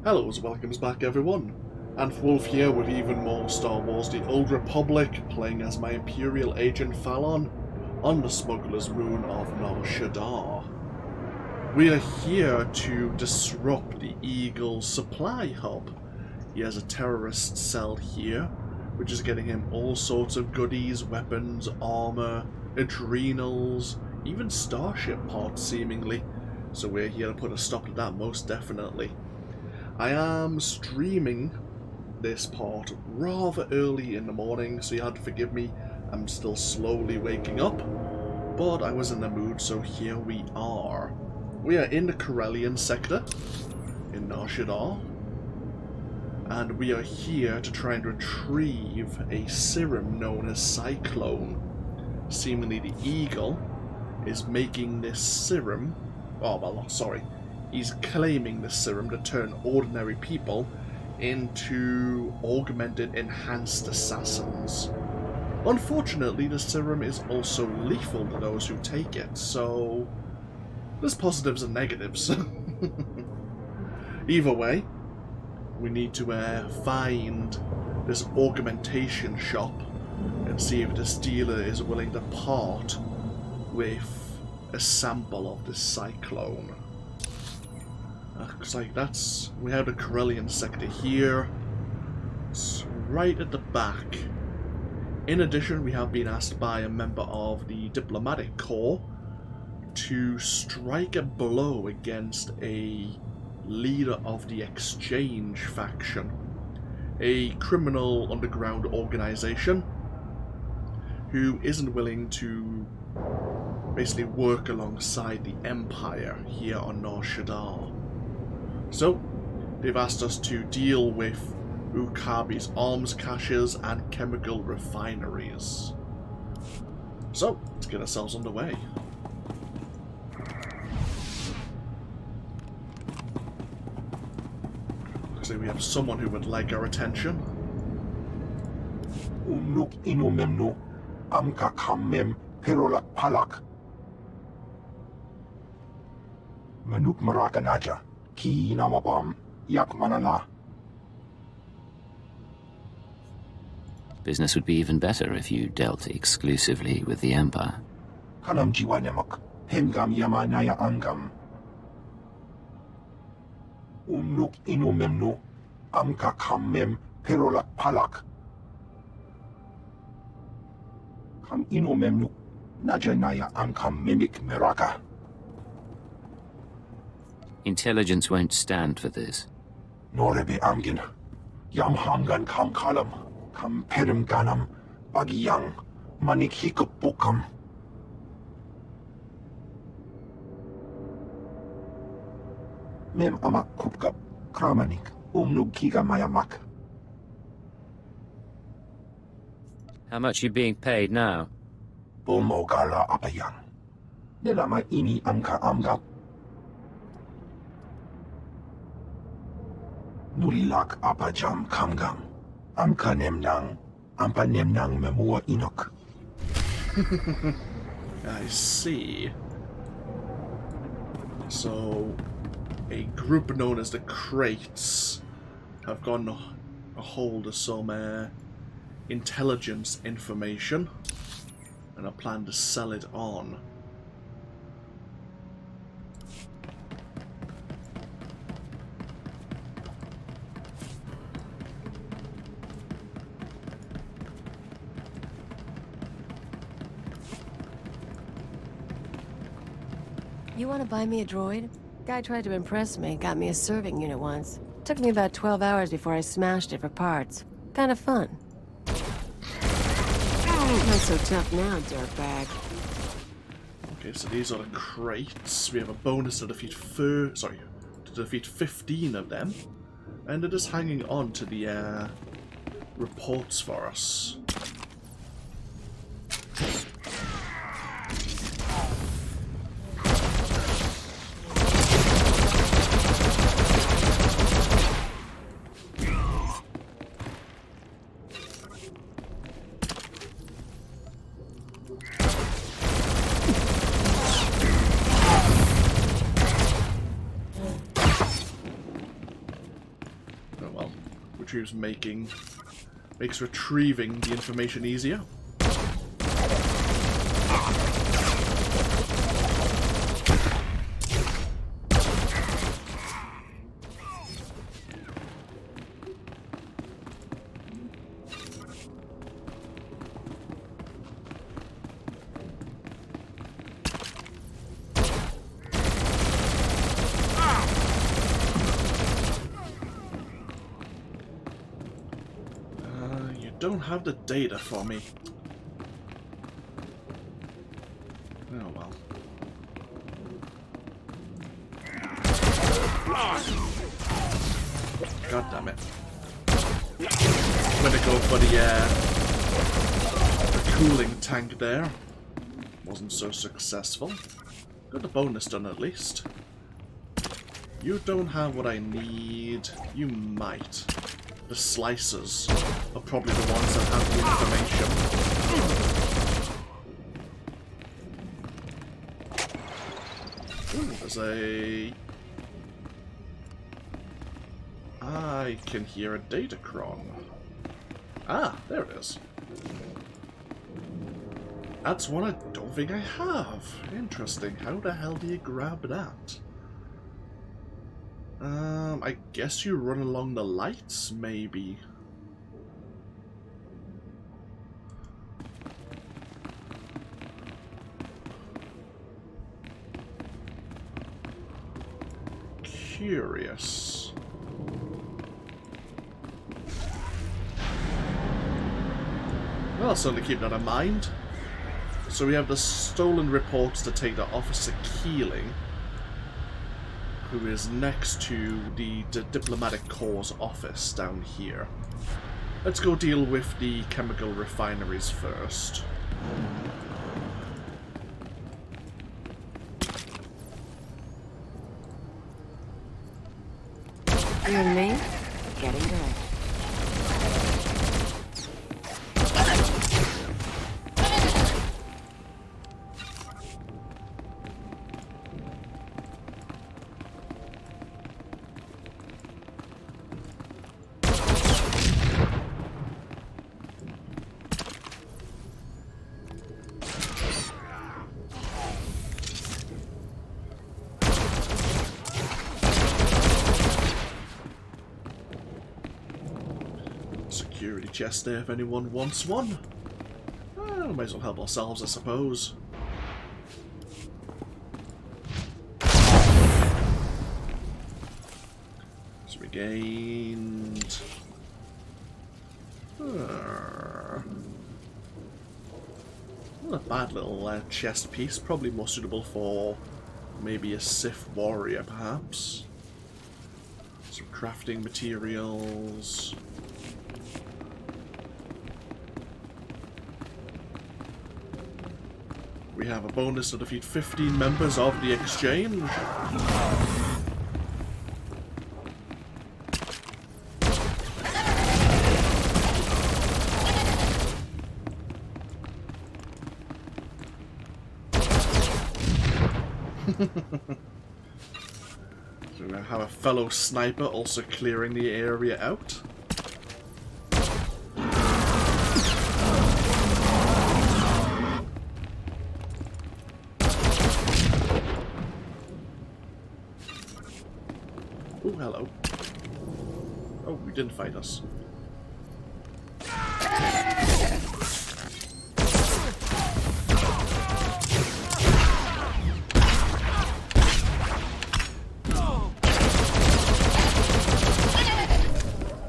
Hello and welcomes back everyone, and Wolf here with even more Star Wars The Old Republic, playing as my Imperial agent Thalon on the smuggler's moon of Nar Shaddaa. We are here to disrupt the Eagle's supply hub. He has a terrorist cell here, which is getting him all sorts of goodies, weapons, armor, adrenals, even starship pods seemingly. So we're here to put a stop to that most definitely. I am streaming this part rather early in the morning, so you had to forgive me. I'm still slowly waking up, but I was in the mood, so here we are. We are in the Corellian Sector in Nar Shaddaa, and we are here to try and retrieve a serum known as Cyclone. Seemingly the Eagle is making this serum, he's claiming the serum to turn ordinary people into augmented, enhanced assassins. Unfortunately, the serum is also lethal to those who take it, so there's positives and negatives. Either way, we need to find this augmentation shop and see if this dealer is willing to part with a sample of this Cyclone. Looks like we have the Corellian Sector here. It's right at the back. In addition, we have been asked by a member of the Diplomatic Corps to strike a blow against a leader of the Exchange faction, a criminal underground organization who isn't willing to basically work alongside the Empire here on Nar Shaddaa. So, they've asked us to deal with Ukabi's arms caches and chemical refineries. So, let's get ourselves underway. Looks like we have someone who would like our attention. Umnuk inumemnu amka kammem perolak palak. Manuk marakanaja. Ki namabam yak manala. Business would be even better if you dealt exclusively with the Empire. Kanam jiwanemak hemgam yamanaya angam. Umnuk inumemnu amka kammem perolak palak. Kam inumemnu najanaya ankam mimik meraka. Intelligence won't stand for this. Norebe amgin. Yam hangan kam kalam. Kam perim ganam. Bagiyang. Manik hikupukam. Mem amak kupkap. Kramanik. Umnug kiga mayamak. How much are you being paid now? Bumogala apayang. Nilama ini amka amgap. Nulilak apajam kamgang. Amka nemnang. Ampa nemnang memua inok. I see. So, a group known as the Crates have gotten a hold of some intelligence information and a plan to sell it on. You want to buy me a droid? Guy tried to impress me, got me a serving unit once. Took me about 12 hours before I smashed it for parts. Kind of fun. Not so tough now, dirtbag. Okay, so these are the Crates. We have a bonus to defeat 15 of them, and it is hanging on to the reports for us. which is makes retrieving the information easier. Don't have the data for me. Oh well. God damn it. I'm gonna go for the cooling tank there. Wasn't so successful. Got the bonus done at least. You don't have what I need. You might. The slicers are probably the ones that have the information. Ooh, there's a... I can hear a datacron. Ah, there it is. That's one I don't think I have. Interesting. How the hell do you grab that? I guess you run along the lights, maybe. Curious. Well, I'll certainly keep that in mind. So we have the stolen reports to take to Officer Keeling, who is next to the Diplomatic Corps' office down here. Let's go deal with the chemical refineries first. You and me? Getting good. Security chest there if anyone wants one. We might as well help ourselves, I suppose. So we gained... not a bad little chest piece, probably more suitable for maybe a Sith warrior, perhaps. Some crafting materials. We have a bonus to defeat 15 members of the Exchange. So we have a fellow sniper also clearing the area out. Oh, hello. Oh, you didn't fight us.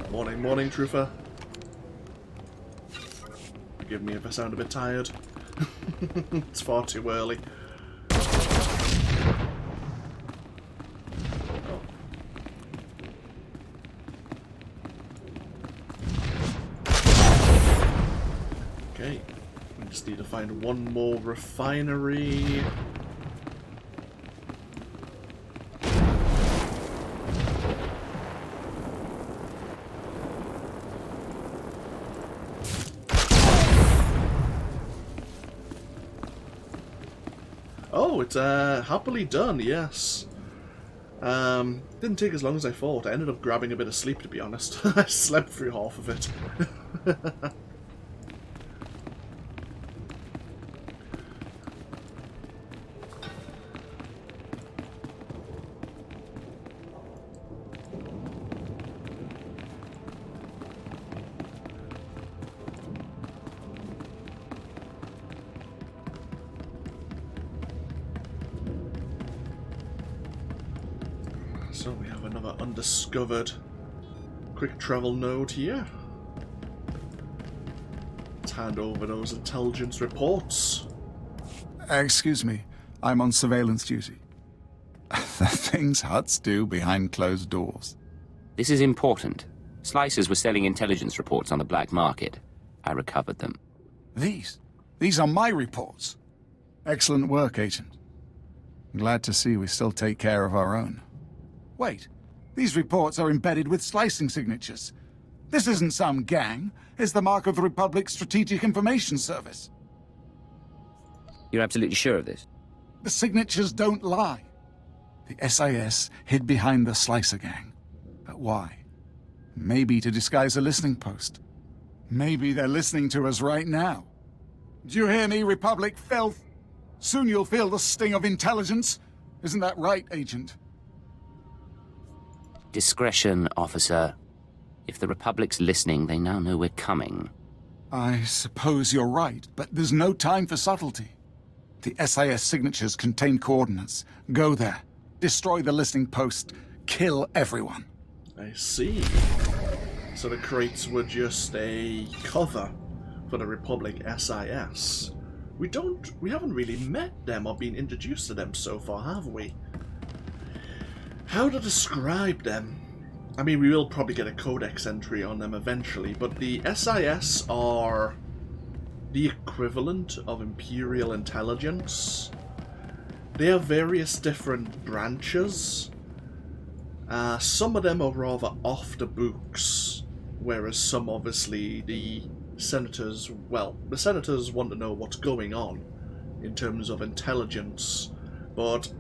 Morning, morning, trooper. Forgive me if I sound a bit tired. It's far too early. Okay, we just need to find one more refinery. Oh, it's happily done, yes. Didn't take as long as I thought. I ended up grabbing a bit of sleep, to be honest. I slept through half of it. So we have another undiscovered quick travel node here. Let's hand over those intelligence reports. Excuse me, I'm on surveillance duty. The things Hutts do behind closed doors. This is important. Slicers were selling intelligence reports on the black market. I recovered them. These are my reports. Excellent work, Agent. Glad to see we still take care of our own. Wait, these reports are embedded with slicing signatures. This isn't some gang. It's the mark of the Republic's Strategic Information Service. You're absolutely sure of this? The signatures don't lie. The SIS hid behind the Slicer gang. But why? Maybe to disguise a listening post. Maybe they're listening to us right now. Do you hear me, Republic filth? Soon you'll feel the sting of intelligence. Isn't that right, Agent? Discretion, officer. If the Republic's listening, they now know we're coming. I suppose you're right, but there's no time for subtlety. The SIS signatures contain coordinates. Go there. Destroy the listening post. Kill everyone. I see. So the crates were just a cover for the Republic SIS. We haven't really met them or been introduced to them so far, have we? How to describe them? I mean, we will probably get a codex entry on them eventually, but the SIS are the equivalent of Imperial Intelligence. They have various different branches. Some of them are rather off the books, whereas some, obviously, the senators want to know what's going on in terms of intelligence, but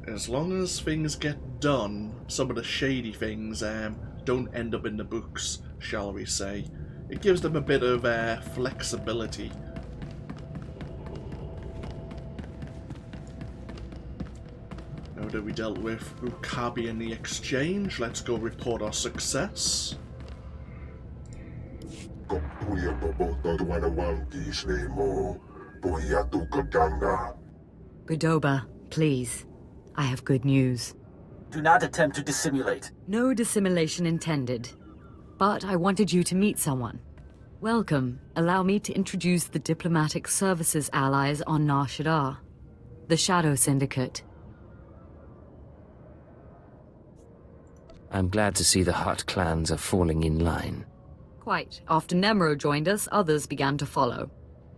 as long as things get done, some of the shady things don't end up in the books, shall we say. It gives them a bit of flexibility. Now that we dealt with Ukabi in the exchange, let's go report our success. Budoba, please. I have good news. Do not attempt to dissimulate. No dissimulation intended. But I wanted you to meet someone. Welcome. Allow me to introduce the Diplomatic Services allies on Nar Shaddaa. The Shadow Syndicate. I'm glad to see the Hutt clans are falling in line. Quite. After Nemro joined us, others began to follow.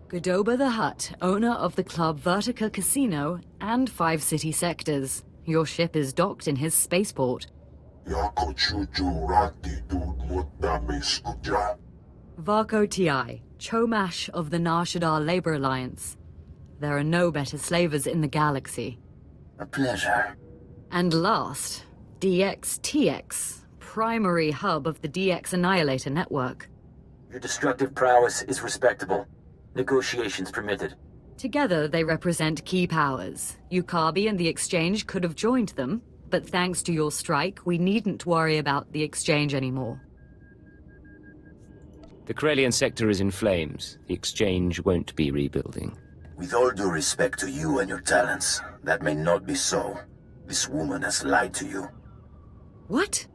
Godoba the Hutt, owner of the club Vertica Casino and 5 city sectors. Your ship is docked in his spaceport. Varko Ti, Chomash of the Nar Shaddaa Labor Alliance. There are no better slavers in the galaxy. A pleasure. And last, DXTX, primary hub of the DX Annihilator network. Your destructive prowess is respectable. Negotiations permitted. Together, they represent key powers. Ukabi and the Exchange could have joined them, but thanks to your strike, we needn't worry about the Exchange anymore. The Corellian Sector is in flames. The Exchange won't be rebuilding. With all due respect to you and your talents, that may not be so. This woman has lied to you. What?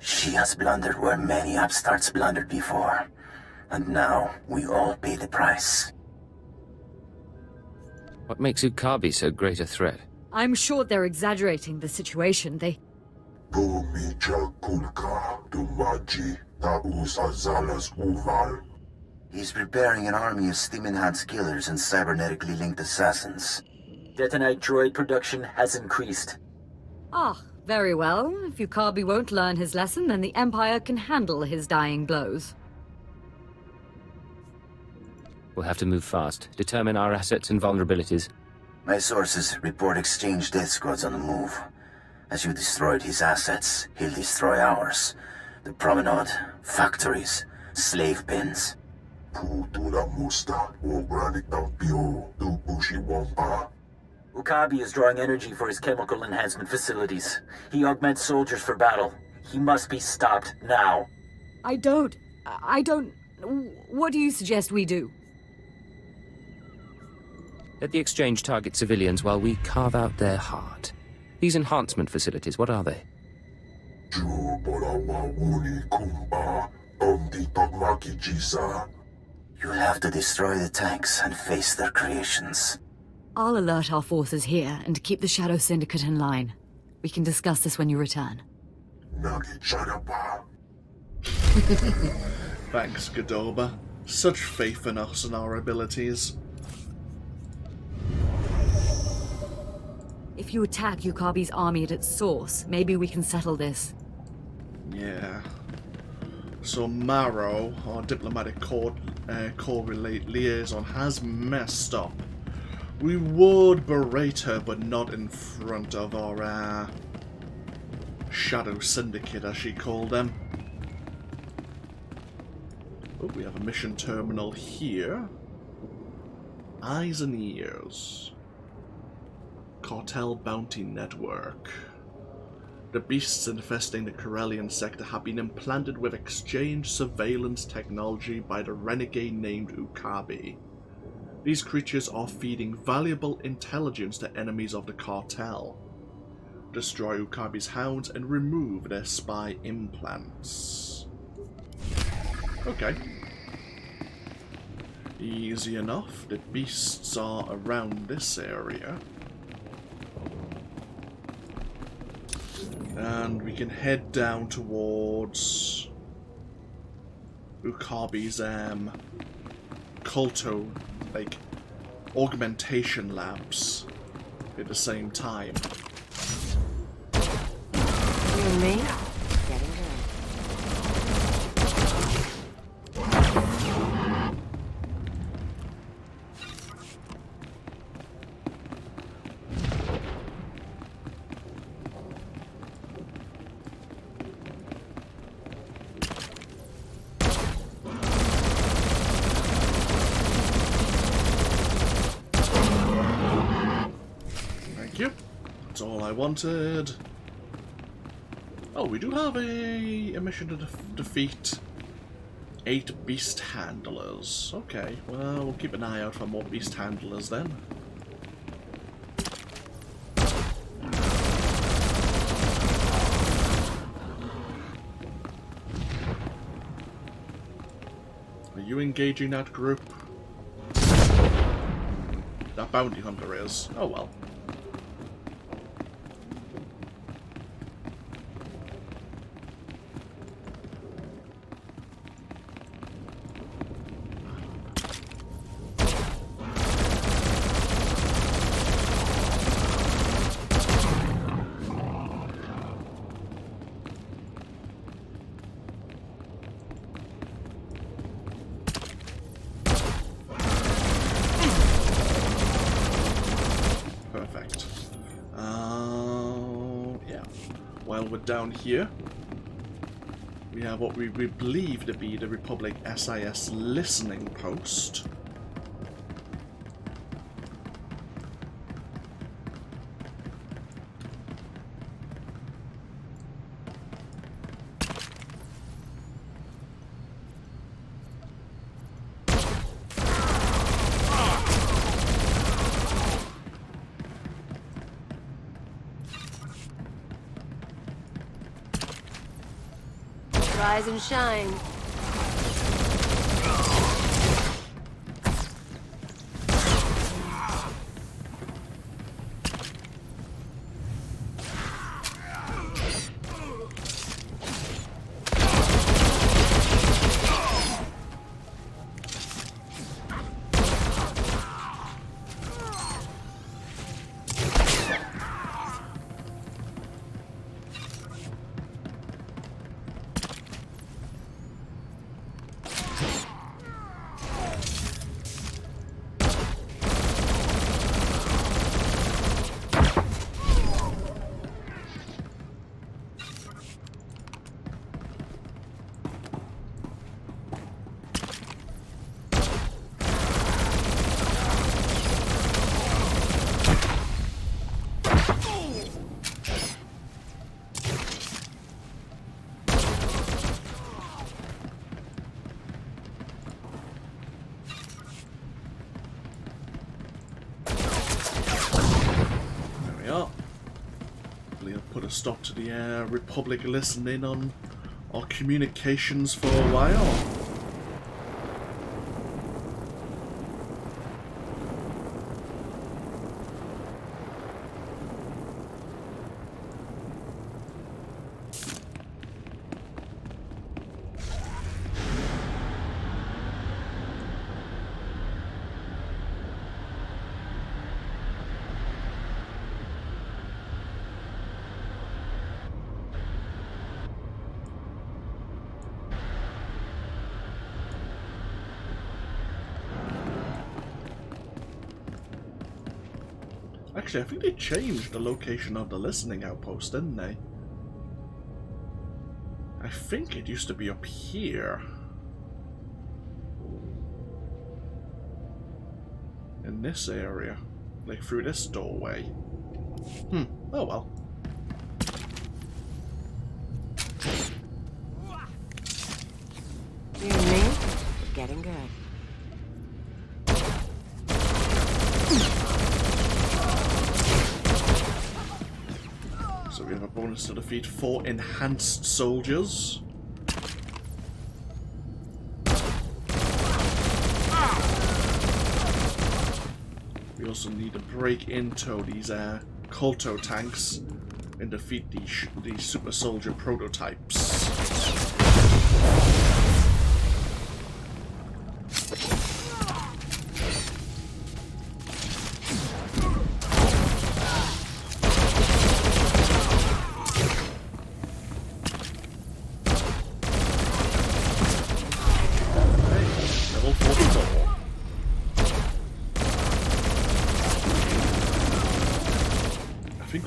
She has blundered where many upstarts blundered before. And now, we all pay the price. What makes Ukabi so great a threat? I'm sure they're exaggerating the situation. He's preparing an army of steam-enhanced killers and cybernetically linked assassins. Detonite droid production has increased. Ah, very well. If Ukabi won't learn his lesson, then the Empire can handle his dying blows. We'll have to move fast, determine our assets and vulnerabilities. My sources report exchange death squads on the move. As you destroyed his assets, he'll destroy ours. The promenade, factories, slave pens. Putura musta, organic tampio, tupushi wampa. Ukabi is drawing energy for his chemical enhancement facilities. He augments soldiers for battle. He must be stopped now. I don't... What do you suggest we do? Let the exchange target civilians while we carve out their heart. These enhancement facilities, what are they? You'll have to destroy the tanks and face their creations. I'll alert our forces here and keep the Shadow Syndicate in line. We can discuss this when you return. Thanks, Godoba. Such faith in us and our abilities. If you attack Ukabi's army at its source, maybe we can settle this. Yeah. So Marrow, our diplomatic corps liaison, has messed up. We would berate her, but not in front of our Shadow Syndicate, as she called them. Oh, we have a mission terminal here. Eyes and ears. Cartel Bounty Network. The beasts infesting the Corellian Sector have been implanted with exchange surveillance technology by the renegade named Ukabi. These creatures are feeding valuable intelligence to enemies of the cartel. Destroy Ukabi's hounds and remove their spy implants. Okay. Easy enough. The beasts are around this area. And we can head down towards Ukabi's culto, like, augmentation labs at the same time. You and me? Getting good. That's all I wanted. Oh, we do have a mission to defeat 8 beast handlers. Okay, well, we'll keep an eye out for more beast handlers then. Are you engaging that group? That bounty hunter is. Oh well. Down here, we have what we believe to be the Republic SIS listening post. Rise and shine. a stop to the Republic listening on our communications for a while. Actually, I think they changed the location of the listening outpost, didn't they? I think it used to be up here. In this area. Like through this doorway. Oh well. You and me? Getting good. So we have a bonus to defeat 4 enhanced soldiers. We also need to break into these Kolto tanks and defeat these super soldier prototypes.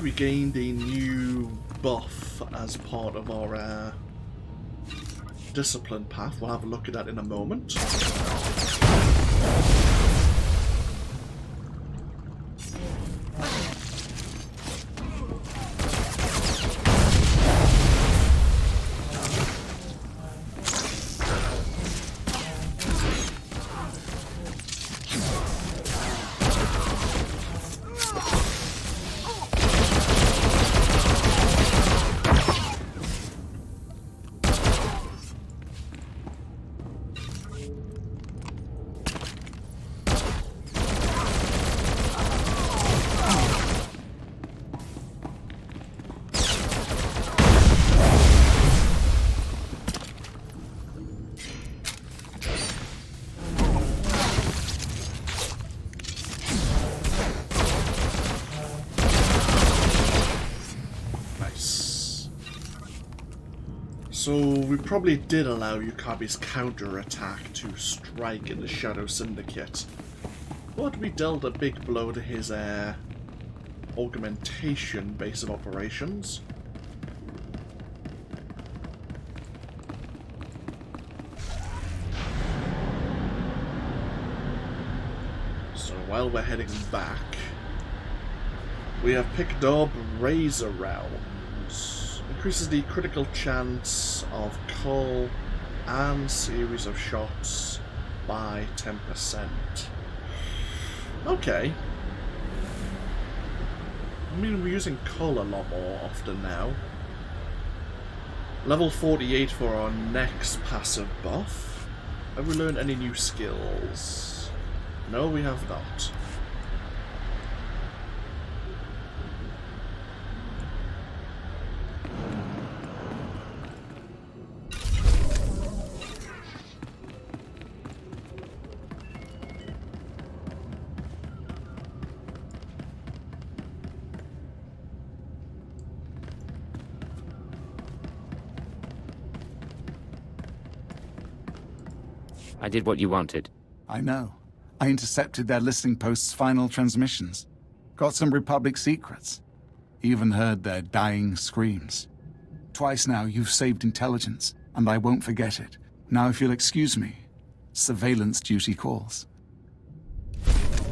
We gained a new buff as part of our discipline path. We'll have a look at that in a moment. So we probably did allow Yukabi's counter-attack to strike in the Shadow Syndicate, but we dealt a big blow to his augmentation base of operations. So while we're heading back, we have picked up Razor Rounds. Increases the critical chance of cull and series of shots by 10%. Okay. I mean, we're using cull a lot more often now. Level 48 for our next passive buff. Have we learned any new skills? No, we have not. I did what you wanted. I know. I intercepted their listening post's final transmissions. Got some Republic secrets. Even heard their dying screams. Twice now you've saved intelligence, and I won't forget it. Now if you'll excuse me, surveillance duty calls.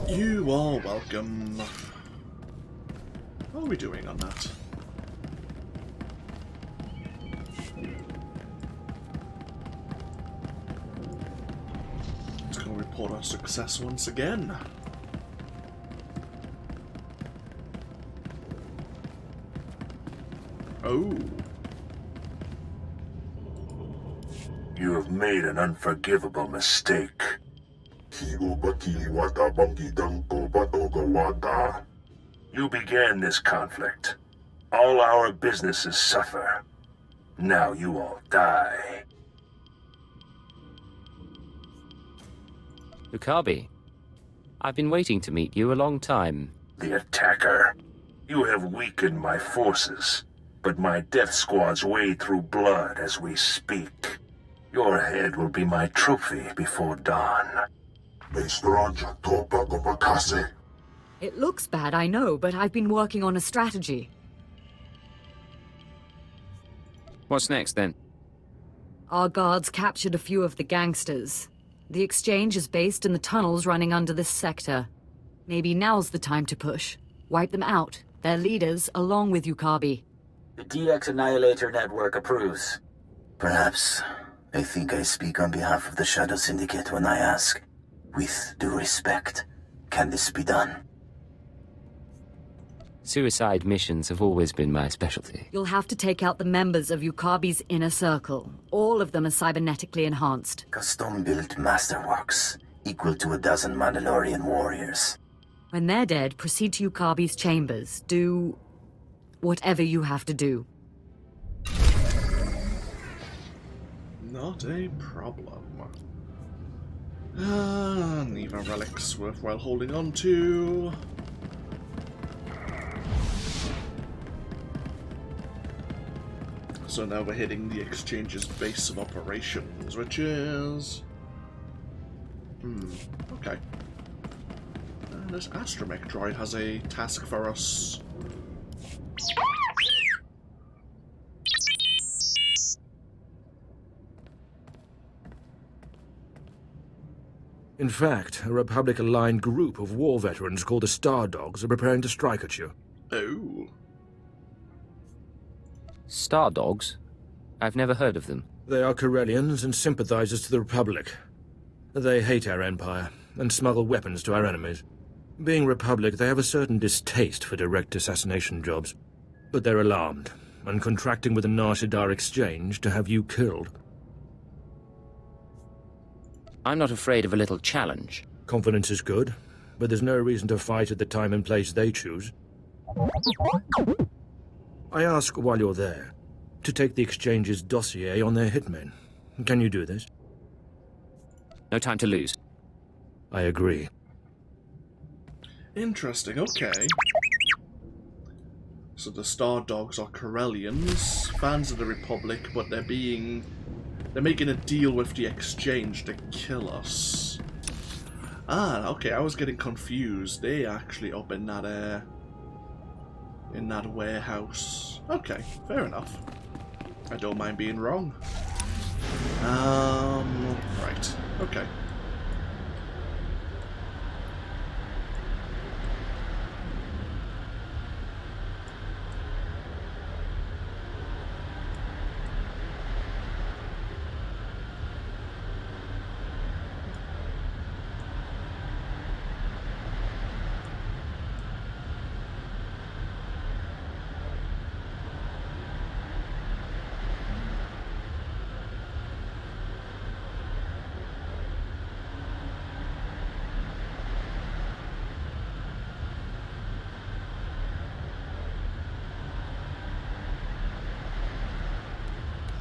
You are welcome. What are we doing on that? Just gonna report our success once again. Oh. You have made an unforgivable mistake. You began this conflict. All our businesses suffer. Now you all die. Ukabi, I've been waiting to meet you a long time. The attacker. You have weakened my forces, but my death squads wade through blood as we speak. Your head will be my trophy before dawn. It looks bad, I know, but I've been working on a strategy. What's next, then? Our guards captured a few of the gangsters. The exchange is based in the tunnels running under this sector. Maybe now's the time to push. Wipe them out, their leaders, along with Ukabi. The DX Annihilator Network approves. Perhaps. I think I speak on behalf of the Shadow Syndicate when I ask, with due respect, can this be done? Suicide missions have always been my specialty. You'll have to take out the members of Ukabi's inner circle. All of them are cybernetically enhanced. Custom-built masterworks, equal to 12 Mandalorian warriors. When they're dead, proceed to Ukabi's chambers. Do whatever you have to do. Not a problem. Neither relics worthwhile holding on to. So now we're hitting the exchange's base of operations, which is... okay. This astromech droid has a task for us. In fact, a Republic-aligned group of war veterans called the Star Dogs are preparing to strike at you. Oh. Star Dogs? I've never heard of them. They are Corellians and sympathizers to the Republic. They hate our Empire and smuggle weapons to our enemies. Being Republic, they have a certain distaste for direct assassination jobs. But they're alarmed and contracting with the Nar Shaddaa exchange to have you killed. I'm not afraid of a little challenge. Confidence is good, but there's no reason to fight at the time and place they choose. I ask while you're there, to take the exchange's dossier on their hitmen. Can you do this? No time to lose. I agree. Interesting, okay. So the Star Dogs are Corellians, fans of the Republic, but they're making a deal with the exchange to kill us. Ah, okay, I was getting confused. They actually up in that warehouse. Okay, fair enough. I don't mind being wrong. Right. Okay.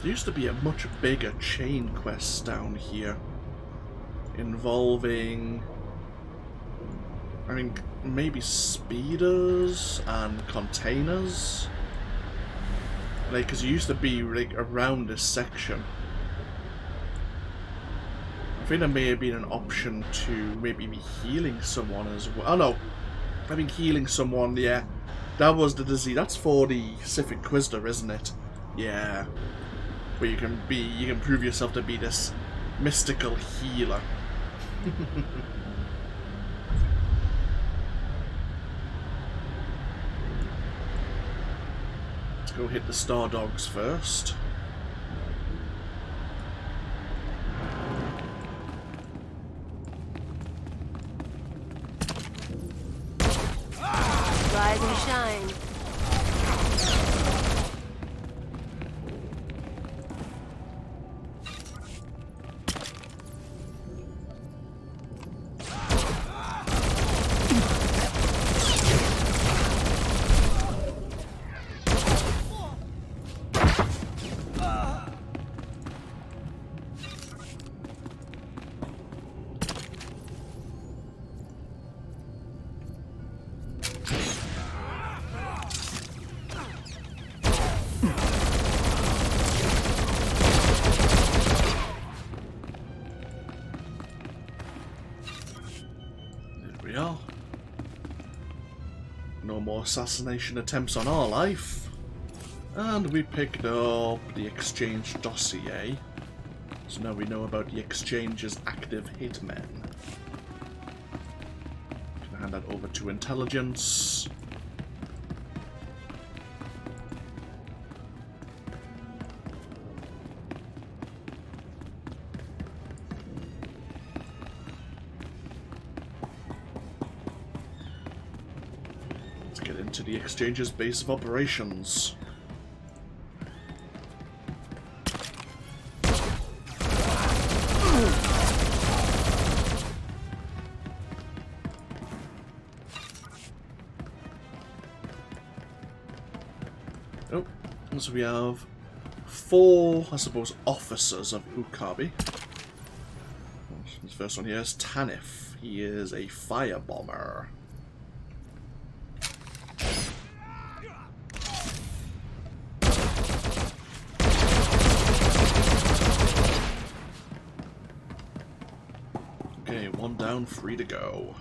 There used to be a much bigger chain quest down here, involving, I mean, maybe speeders and containers. Like, because it used to be like around this section. I think there may have been an option to maybe be healing someone as well. Oh no, I think healing someone. Yeah, that was the disease. That's for the Sith Inquisitor, isn't it? Yeah. Where you can prove yourself to be this mystical healer. Let's go hit the Star Dogs first. Rise and shine. we are. No more assassination attempts on our life. And we picked up the Exchange dossier. So now we know about the Exchange's active hitmen. Can I hand that over to Intelligence? Let's get into the Exchange's base of operations. So we have 4, I suppose, officers of Ukabi. This first one here is Tanif. He is a firebomber. Okay, 1 down, 3 to go.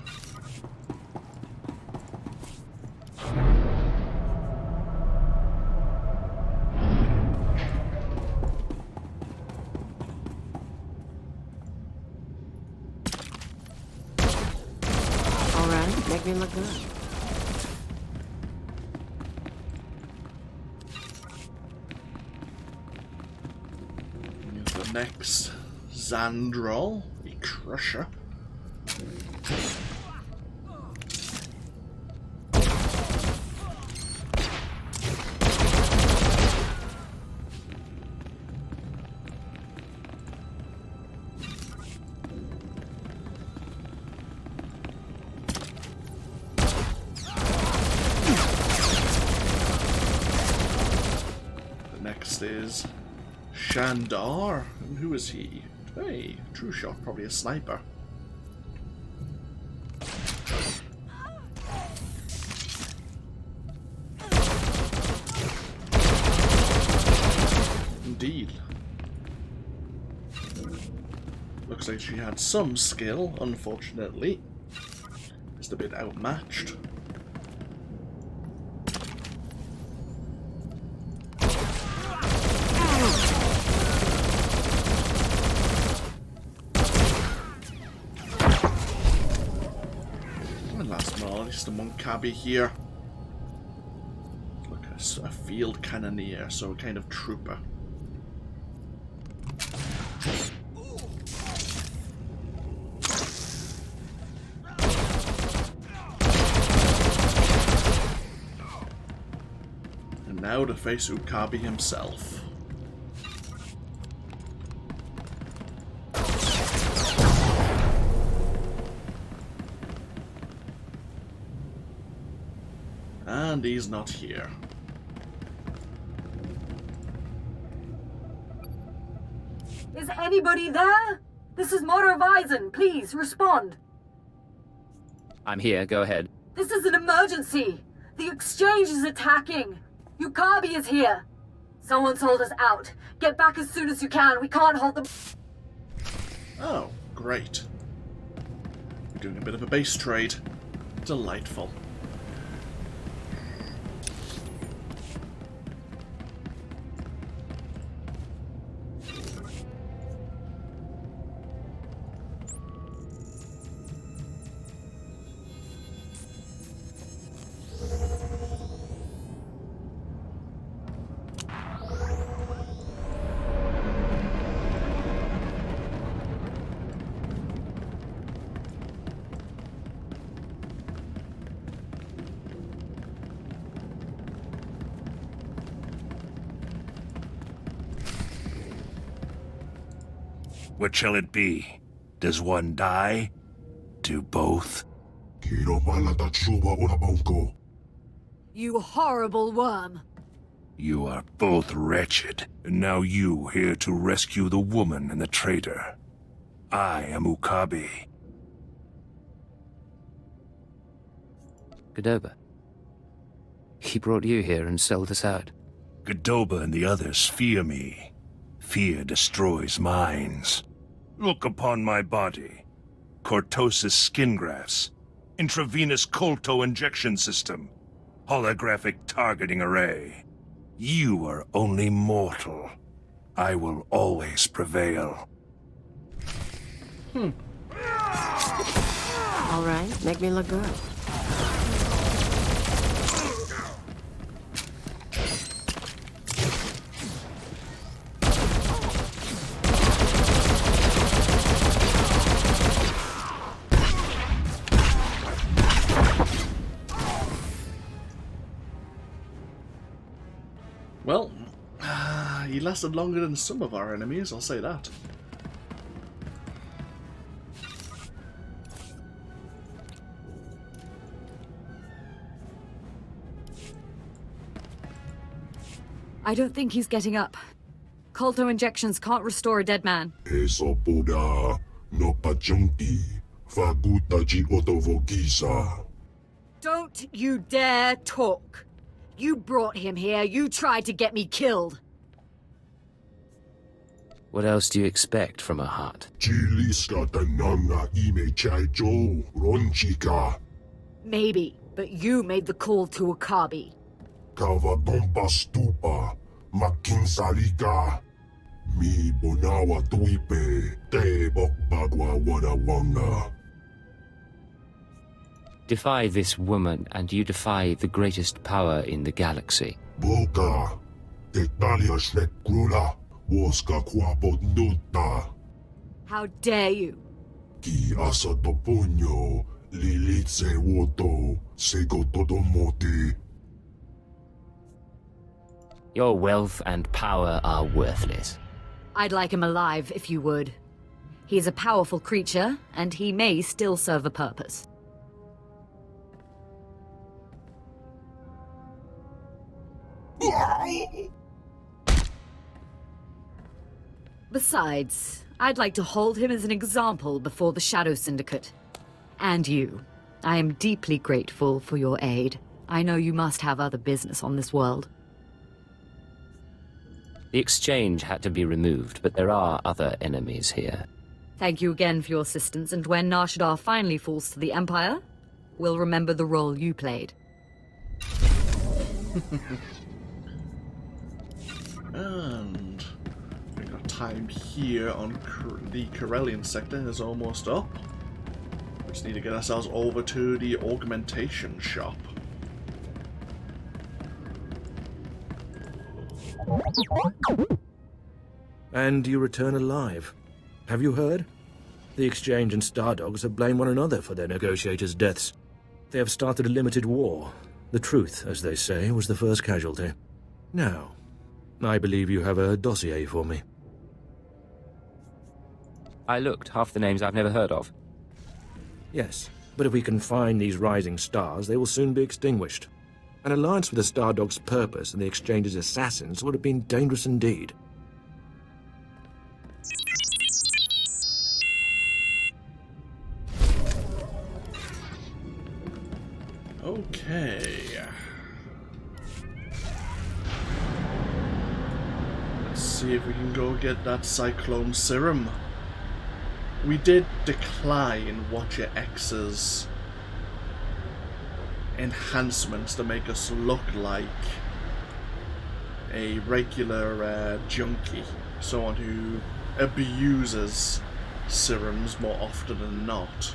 Make me look good. Here's the next Xandrol, the Crusher. Is Shandar. And who is he? Hey, true shot, probably a sniper. Indeed. Looks like she had some skill, unfortunately. Just a bit outmatched. The Monkabi here. Look, a field cannoneer, so a kind of trooper. And now to face Ukabi himself. And he's not here. Is anybody there? This is Mother Visen. Please respond. I'm here. Go ahead. This is an emergency. The Exchange is attacking. Ukabi is here. Someone sold us out. Get back as soon as you can. We can't hold them. Oh, great. We're doing a bit of a base trade. Delightful. What shall it be? Does one die? Do both? You horrible worm. You are both wretched, and now you here to rescue the woman and the traitor. I am Ukabi. Godoba. He brought you here and sold us out. Godoba and the others fear me. Fear destroys minds. Look upon my body. Cortosis skin grafts. Intravenous Kolto injection system. Holographic targeting array. You are only mortal. I will always prevail. All right, make me look good. Well, he lasted longer than some of our enemies, I'll say that. I don't think he's getting up. Kolto injections can't restore a dead man. Don't you dare talk. You brought him here. You tried to get me killed. What else do you expect from a Hutt? Maybe, but you made the call to Akabi. Mi bonawa tuipe te bok bagwa wada wanga. Defy this woman, and you defy the greatest power in the galaxy. Boka, te talia shnek krula, woska kwapot nuta. How dare you? Ki asa toponyo, lilitse woto, sego todomoti. Your wealth and power are worthless. I'd like him alive, if you would. He's a powerful creature, and he may still serve a purpose. Besides, I'd like to hold him as an example before the Shadow Syndicate. And you. I am deeply grateful for your aid. I know you must have other business on this world. The exchange had to be removed, but there are other enemies here. Thank you again for your assistance, and when Nar Shaddaa finally falls to the Empire, we'll remember the role you played. And we've got time here on the Corellian Sector is almost up. We just need to get ourselves over to the augmentation shop. And you return alive. Have you heard? The Exchange and Star Dogs have blamed one another for their negotiators' deaths. They have started a limited war. The truth, as they say, was the first casualty. Now, I believe you have a dossier for me. I looked. Half the names I've never heard of. Yes, but if we can find these rising stars, they will soon be extinguished. An alliance with the Star Dogs' purpose and the Exchange's assassins would have been dangerous indeed. Okay. Let's see if we can go get that Cyclone serum. We did decline Watcher X's enhancements to make us look like a regular junkie, someone who abuses serums more often than not.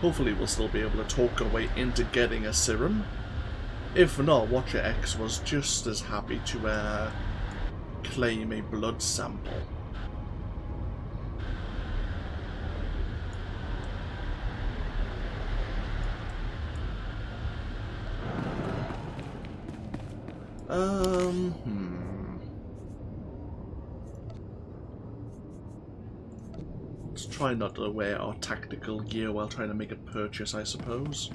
Hopefully we'll still be able to talk our way into getting a serum. If not, Watcher X was just as happy to claim a blood sample. Let's try not to wear our tactical gear while trying to make a purchase, I suppose.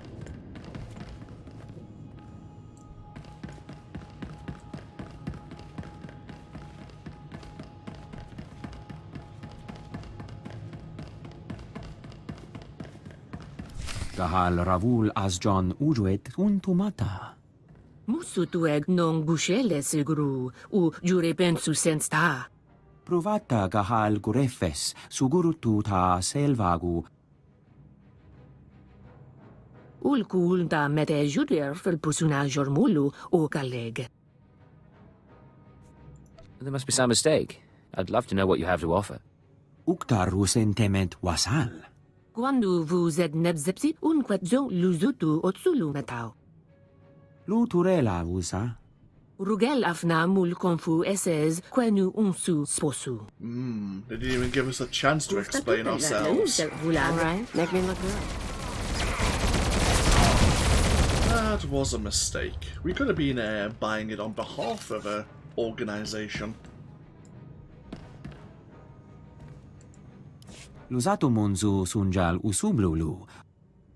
Kahal Ravul Asjon Ujuet Untumata. Musutueg non bushele siguru, u jure pensu sensta. Provata gahal gurefes, sugurutu ta selvagu. Ulkul da mete juder fel pusuna jormulu o galeg. There must be some mistake. I'd love to know what you have to offer. Uktaru sentiment wasal. Quando vous êtes nebzepsi unquetzo luzutu otsulu metao. Luturela usa. Rugel afna mul konfu esses quenu unsu sposu. They didn't even give us a chance to explain ourselves. Alright, make me look good. That was a mistake. We could have been buying it on behalf of a organization. Luzatu munzu sunjal usublulu.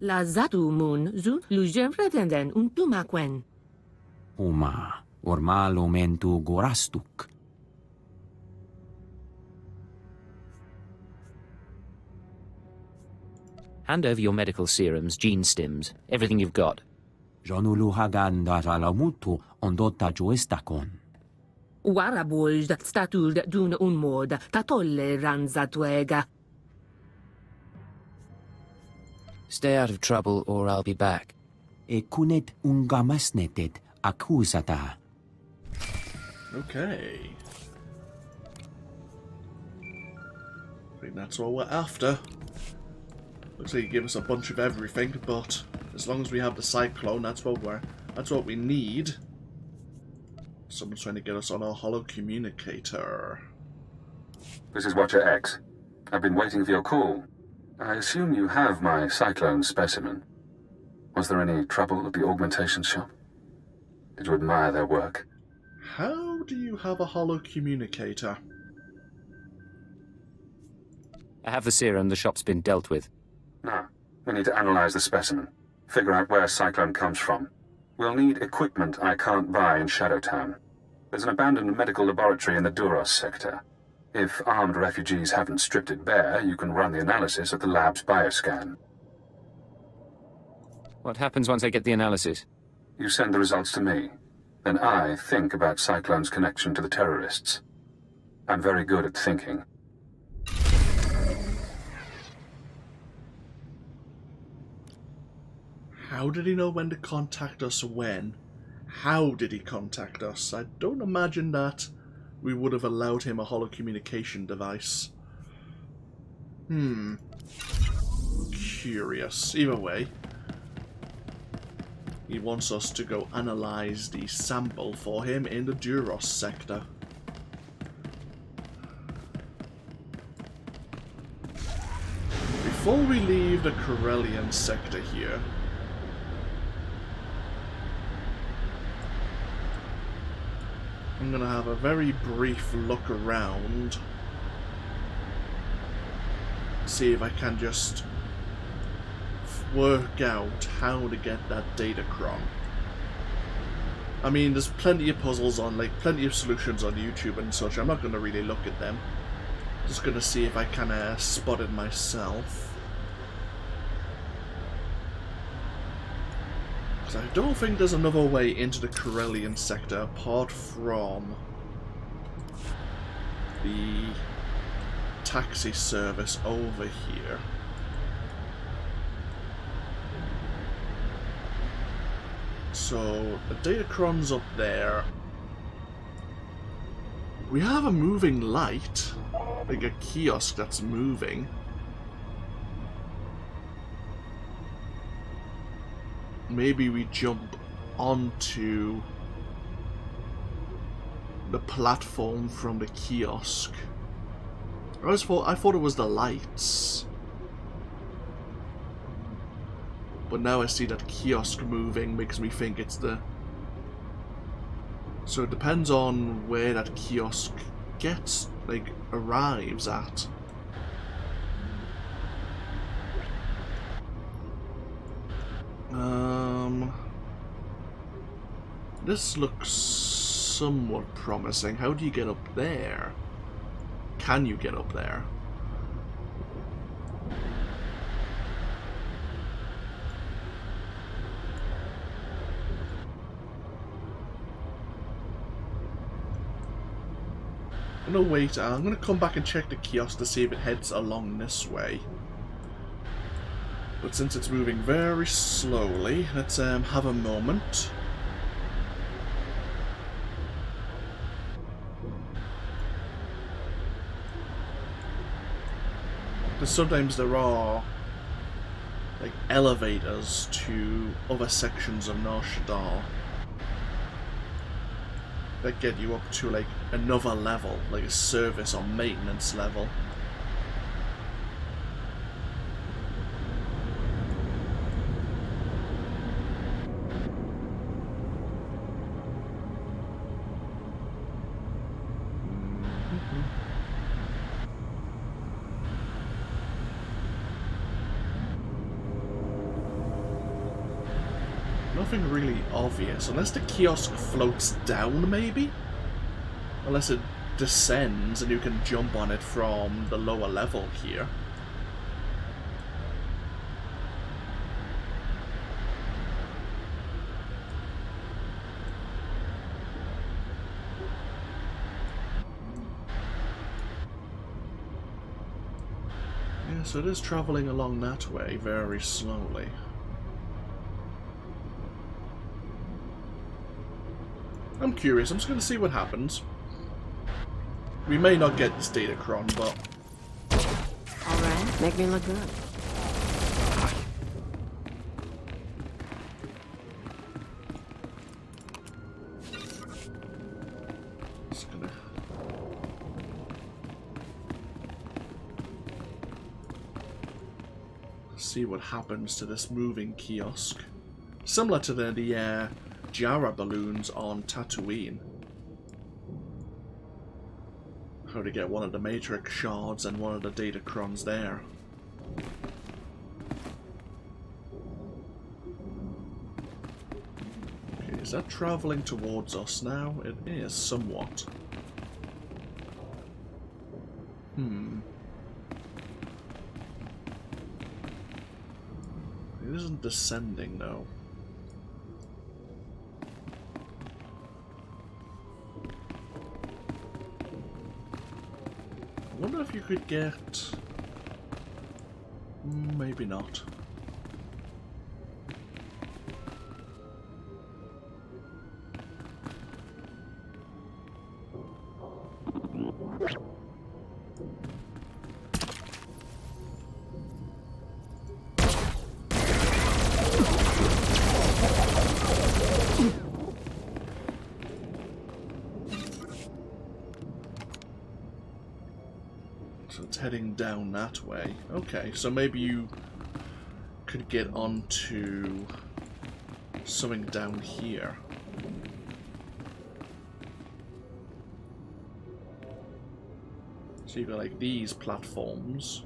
La zatu mun zu lujen pretenden untumakwen. Uma, ormal omentu gorastuk. Hand over your medical serums, gene stims, everything you've got. Jonulu hagan daralamutu ondotta joestakon. Waraboj statul dun unmod tatolle ranzatuega. Stay out of trouble or I'll be back. E kunet ungamasnetet accusata. Okay. I think that's all we're after. Looks like you give us a bunch of everything, but as long as we have the Cyclone, that's what we need. Someone's trying to get us on our holo communicator. This is Watcher X. I've been waiting for your call. I assume you have my Cyclone specimen. Was there any trouble at the augmentation shop? Did you admire their work? How do you have a holo communicator? I have the serum, the shop's been dealt with. No. We need to analyze the specimen. Figure out where Cyclone comes from. We'll need equipment I can't buy in Shadowtown. There's an abandoned medical laboratory in the Duros sector. If armed refugees haven't stripped it bare, you can run the analysis at the lab's bioscan. What happens once I get the analysis? You send the results to me. Then I think about Cyclone's connection to the terrorists. I'm very good at thinking. How did he know when to contact us when? How did he contact us? I don't imagine that we would have allowed him a holo communication device. Curious. Either way, he wants us to go analyze the sample for him in the Duros sector. Before we leave the Corellian sector here, I'm gonna have a very brief look around, see if I can just work out how to get that datacron. I mean, there's plenty of puzzles on, like, plenty of solutions on YouTube and such. I'm not gonna really look at them. Just gonna see if I can spot it myself. I don't think there's another way into the Corellian sector apart from the taxi service over here. So the datacron's up there. We have a moving light, like a kiosk that's moving. Maybe we jump onto the platform from the kiosk. I thought it was the lights. But now I see that kiosk moving makes me think it's the... So it depends on where that kiosk gets, like, arrives at. This looks somewhat promising. How do you get up there? Can you get up there? No, wait, I'm going to come back and check the kiosk to see if it heads along this way. But since it's moving very slowly, let's have a moment. Because sometimes there are like elevators to other sections of Nar Shaddaa that get you up to like another level, like a service or maintenance level. Nothing really obvious, unless the kiosk floats down, maybe? Unless it descends and you can jump on it from the lower level here. Yeah, so it is travelling along that way very slowly. I'm curious, I'm just going to see what happens. We may not get this datacron, but... Alright, make me look good. Just gonna... see what happens to this moving kiosk. Similar to the Jara balloons on Tatooine. How to get one of the Matrix shards and one of the datacrons there. Okay, is that travelling towards us now? It is somewhat. It isn't descending though. I wonder if you could get... maybe not. So it's heading down that way. Okay, so maybe you could get onto something down here. So you've got like these platforms.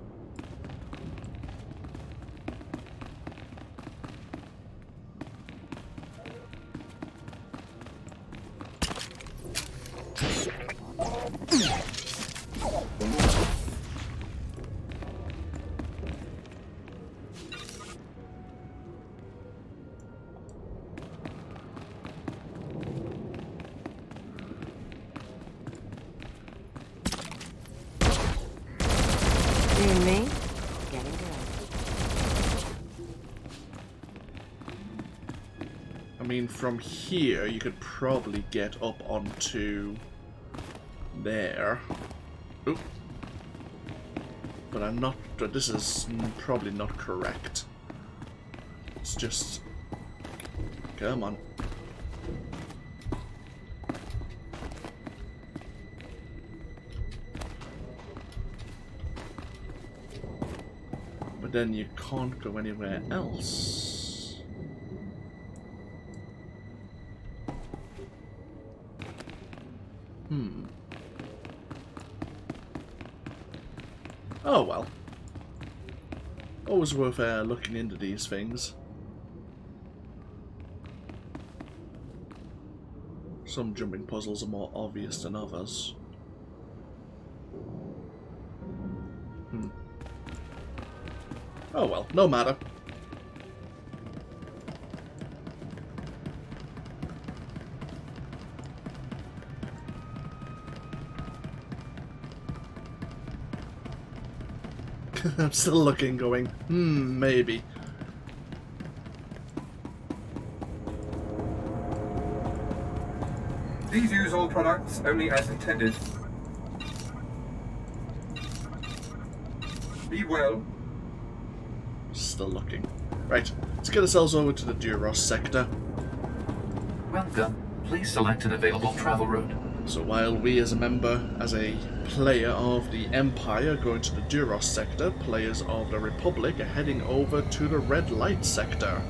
From here, you could probably get up onto there. Oop. But I'm not... this is probably not correct. It's just... come on. But then you can't go anywhere else. Oh well. Always worth looking into these things. Some jumping puzzles are more obvious than others. Oh well, no matter. I'm still looking, going, maybe. Please use all products only as intended. Be well. Still looking. Right, let's get ourselves over to the Duros sector. Welcome. Please select an available travel route. So while we as a player of the Empire going to the Duros sector, players of the Republic are heading over to the Red Light sector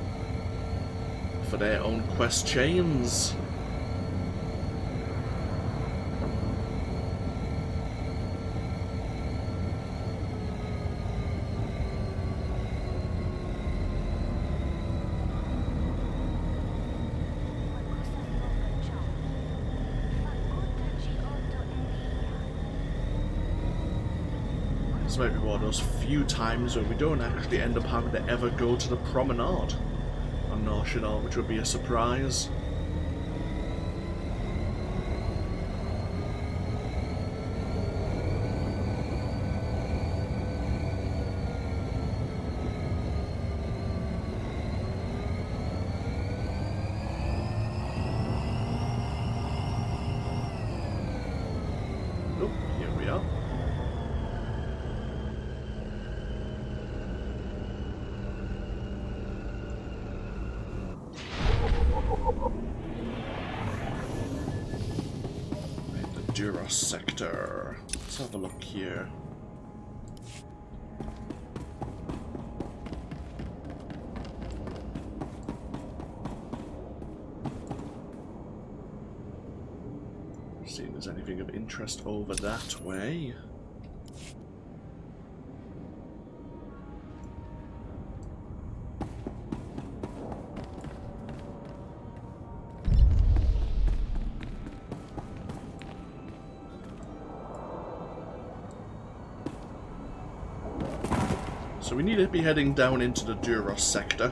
for their own quest chains. This might be one of those few times where we don't actually end up having to ever go to the promenade on Nar Shaddaa, which would be a surprise. Oh, here we are. Duros sector. Let's have a look here. See if there's anything of interest over that way. So we need to be heading down into the Duros sector.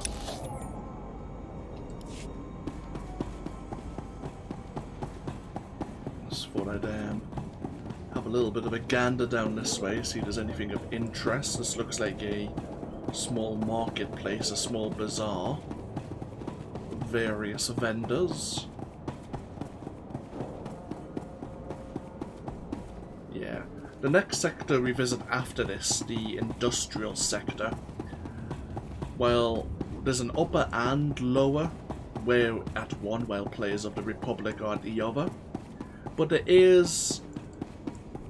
Just thought I'd have a little bit of a gander down this way, see if there's anything of interest. This looks like a small marketplace, a small bazaar. Various vendors. Yeah. The next sector we visit after this, the industrial sector, well, there's an upper and lower, where at one while players of the Republic are at the other, but there is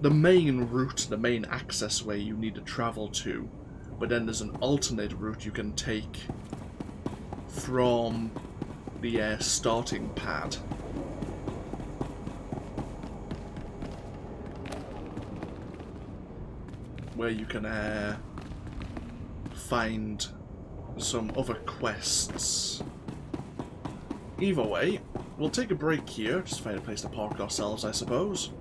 the main route, the main access way you need to travel to, but then there's an alternate route you can take from the starting pad. Where you can find some other quests. Either way, we'll take a break here, just find a place to park ourselves, I suppose.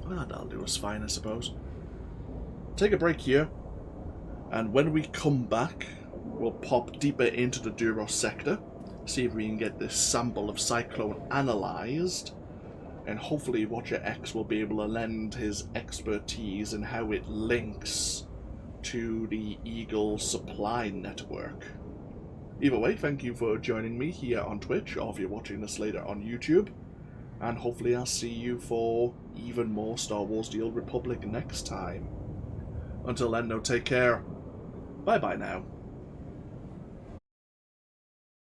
That'll do us fine, I suppose. Take a break here, and when we come back, we'll pop deeper into the Duros sector, see if we can get this sample of Cyclone analysed, and hopefully Watcher X will be able to lend his expertise in how it links to the Eagle supply network. Either way, thank you for joining me here on Twitch, or if you're watching this later on YouTube, and hopefully I'll see you for even more Star Wars The Old Republic next time. Until then, no, take care. Bye bye now.